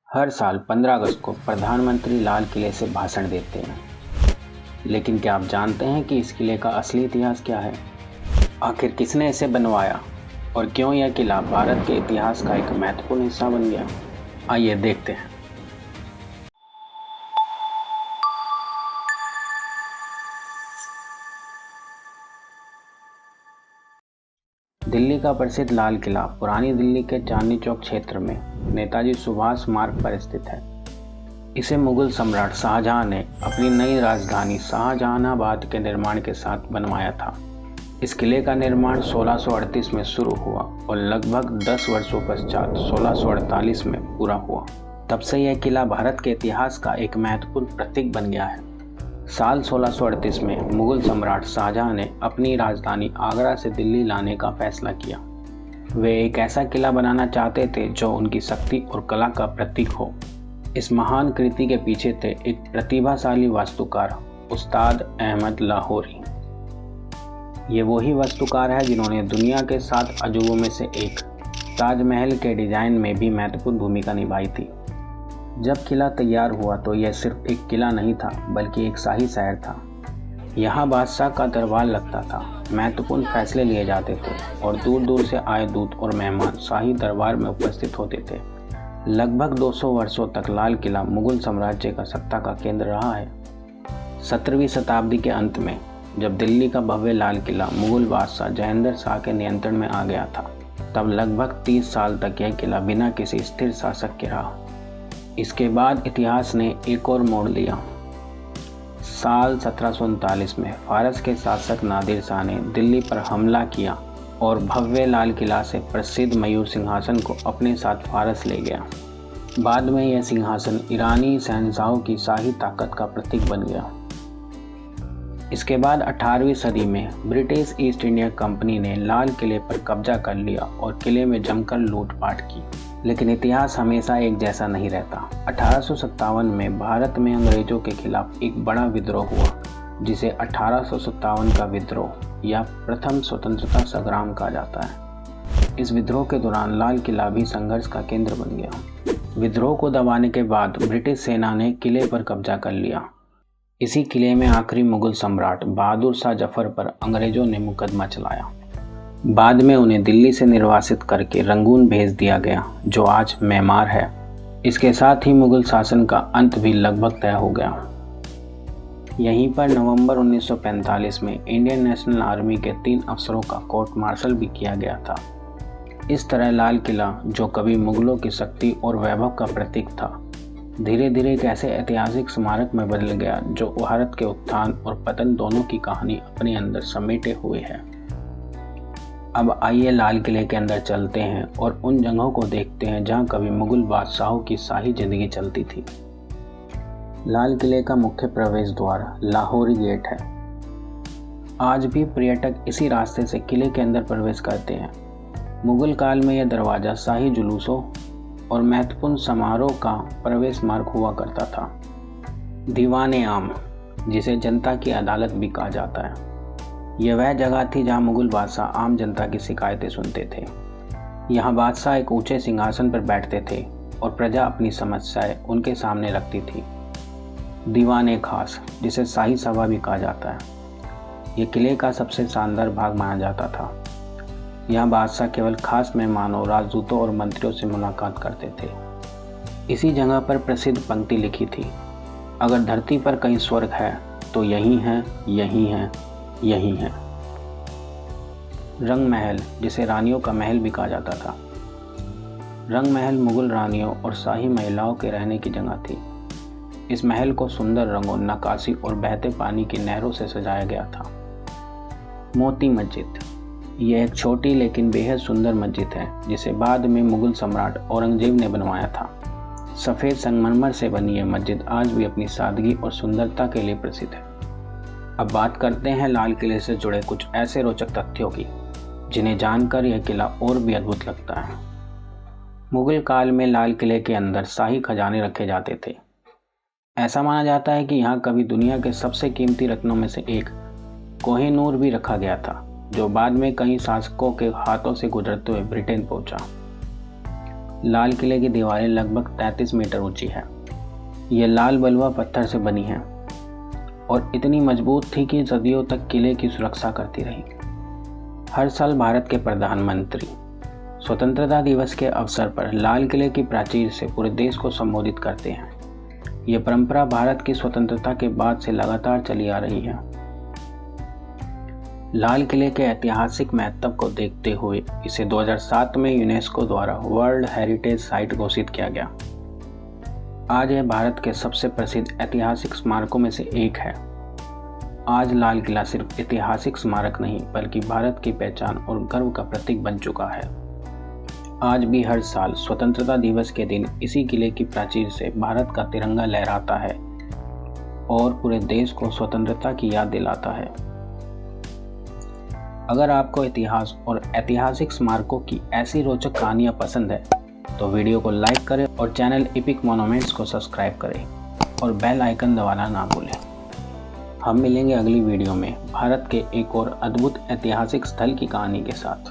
हर साल 15 अगस्त को प्रधानमंत्री लाल किले से भाषण देते हैं, लेकिन क्या आप जानते हैं कि इस किले का असली इतिहास क्या है? आखिर किसने इसे बनवाया और क्यों यह किला भारत के इतिहास का एक महत्वपूर्ण हिस्सा बन गया? आइए देखते हैं। दिल्ली का प्रसिद्ध लाल किला पुरानी दिल्ली के चांदनी चौक क्षेत्र में नेताजी सुभाष मार्ग पर स्थित है। इसे मुगल सम्राट शाहजहां ने अपनी नई राजधानी शाहजहानाबाद के निर्माण के साथ बनवाया था। इस किले का निर्माण 1638 में शुरू हुआ और लगभग 10 वर्षों पश्चात 1648 में पूरा हुआ। तब से यह किला भारत के इतिहास का एक महत्वपूर्ण प्रतीक बन गया है। साल 1638 में मुगल सम्राट शाहजहां ने अपनी राजधानी आगरा से दिल्ली लाने का फैसला किया। वे एक ऐसा किला बनाना चाहते थे जो उनकी शक्ति और कला का प्रतीक हो। इस महान कृति के पीछे थे एक प्रतिभाशाली वास्तुकार उस्ताद अहमद लाहौरी। ये वही वास्तुकार है जिन्होंने दुनिया के 7 अजूबों में से एक ताजमहल के डिजाइन में भी महत्वपूर्ण भूमिका निभाई थी। जब किला तैयार हुआ तो यह सिर्फ एक किला नहीं था, बल्कि एक शाही शहर था। यहाँ बादशाह का दरबार लगता था, महत्वपूर्ण फैसले लिए जाते थे और दूर दूर से आए दूत और मेहमान शाही दरबार में उपस्थित होते थे। लगभग 200 वर्षों तक लाल किला मुगल साम्राज्य का सत्ता का केंद्र रहा है। 17वीं शताब्दी के अंत में जब दिल्ली का भव्य लाल किला मुगल बादशाह जयेंद्र शाह के नियंत्रण में आ गया था, तब लगभग 30 साल तक यह किला बिना किसी स्थिर शासक के रहा। इसके बाद इतिहास ने एक और मोड़ लिया। साल 1739 में फारस के शासक नादिर शाह ने दिल्ली पर हमला किया और भव्य लाल किला से प्रसिद्ध मयूर सिंहासन को अपने साथ फारस ले गया। बाद में यह सिंहासन ईरानी शहंशाहों की शाही ताकत का प्रतीक बन गया। इसके बाद 18वीं सदी में ब्रिटिश ईस्ट इंडिया कंपनी ने लाल किले पर कब्जा कर लिया और किले में जमकर लूटपाट की। लेकिन इतिहास हमेशा एक जैसा नहीं रहता। 1857 में भारत में अंग्रेजों के खिलाफ एक बड़ा विद्रोह हुआ, जिसे 1857 का विद्रोह या प्रथम स्वतंत्रता संग्राम कहा जाता है। इस विद्रोह के दौरान लाल किला भी संघर्ष का केंद्र बन गया। विद्रोह को दबाने के बाद ब्रिटिश सेना ने किले पर कब्जा कर लिया। इसी किले में आखिरी मुगल सम्राट बहादुर शाह जफर पर अंग्रेजों ने मुकदमा चलाया। बाद में उन्हें दिल्ली से निर्वासित करके रंगून भेज दिया गया, जो आज म्यांमार है। इसके साथ ही मुगल शासन का अंत भी लगभग तय हो गया। यहीं पर नवंबर 1945 में इंडियन नेशनल आर्मी के 3 अफसरों का कोर्ट मार्शल भी किया गया था। इस तरह लाल किला, जो कभी मुगलों की शक्ति और वैभव का प्रतीक था, धीरे धीरे एक ऐसे ऐतिहासिक स्मारक में बदल गया जो भारत के उत्थान और पतन दोनों की कहानी अपने अंदर समेटे हुए है। अब आइए लाल किले के अंदर चलते हैं और उन जगहों को देखते हैं जहां कभी मुगल बादशाहों की शाही जिंदगी चलती थी। लाल किले का मुख्य प्रवेश द्वार लाहौरी गेट है। आज भी पर्यटक इसी रास्ते से किले के अंदर प्रवेश करते हैं। मुगल काल में यह दरवाज़ा शाही जुलूसों और महत्वपूर्ण समारोह का प्रवेश मार्ग हुआ करता था। दीवाने आम, जिसे जनता की अदालत भी कहा जाता है, यह वह जगह थी जहां मुगल बादशाह आम जनता की शिकायतें सुनते थे। यहाँ बादशाह एक ऊंचे सिंहासन पर बैठते थे और प्रजा अपनी समस्याएं उनके सामने रखती थी। दीवाने खास, जिसे शाही सभा भी कहा जाता है, ये किले का सबसे शानदार भाग माना जाता था। यहाँ बादशाह केवल खास मेहमानों, राजदूतों और मंत्रियों से मुलाकात करते थे। इसी जगह पर प्रसिद्ध पंक्ति लिखी थी, अगर धरती पर कहीं स्वर्ग है तो यही है, यही है, यही है। रंग महल, जिसे रानियों का महल भी कहा जाता था। रंग महल मुगल रानियों और शाही महिलाओं के रहने की जगह थी। इस महल को सुंदर रंगों, नक्काशी और बहते पानी की नहरों से सजाया गया था। मोती मस्जिद, यह एक छोटी लेकिन बेहद सुंदर मस्जिद है, जिसे बाद में मुगल सम्राट औरंगजेब ने बनवाया था। सफ़ेद संगमरमर से बनी यह मस्जिद आज भी अपनी सादगी और सुंदरता के लिए प्रसिद्ध है। अब बात करते हैं लाल किले से जुड़े कुछ ऐसे रोचक तथ्यों की, जिन्हें जानकर यह किला और भी अद्भुत लगता है। मुगल काल में लाल किले के अंदर शाही खजाने रखे जाते थे। ऐसा माना जाता है कि यहाँ कभी दुनिया के सबसे कीमती रत्नों में से एक कोहिनूर भी रखा गया था, जो बाद में कई शासकों के हाथों से गुजरते हुए ब्रिटेन पहुंचा। लाल किले की दीवारें लगभग 33 मीटर ऊंची है। ये लाल बलुआ पत्थर से बनी है और इतनी मजबूत थी कि सदियों तक किले की सुरक्षा करती रही। हर साल भारत के प्रधानमंत्री स्वतंत्रता दिवस के अवसर पर लाल किले की प्राचीर से पूरे देश को संबोधित करते हैं। ये परंपरा भारत की स्वतंत्रता के बाद से लगातार चली आ रही है। लाल किले के ऐतिहासिक महत्व को देखते हुए इसे 2007 में यूनेस्को द्वारा वर्ल्ड हेरिटेज साइट घोषित किया गया। आज यह भारत के सबसे प्रसिद्ध ऐतिहासिक स्मारकों में से एक है। आज लाल किला सिर्फ ऐतिहासिक स्मारक नहीं बल्कि भारत की पहचान और गर्व का प्रतीक बन चुका है। आज भी हर साल स्वतंत्रता दिवस के दिन इसी किले की प्राचीर से भारत का तिरंगा लहराता है और पूरे देश को स्वतंत्रता की याद दिलाता है। अगर आपको इतिहास और ऐतिहासिक स्मारकों की ऐसी रोचक कहानियाँ पसंद है तो वीडियो को लाइक करें और चैनल एपिक मॉन्यूमेंट्स को सब्सक्राइब करें और बेल आइकन दबाना ना भूलें। हम मिलेंगे अगली वीडियो में भारत के एक और अद्भुत ऐतिहासिक स्थल की कहानी के साथ।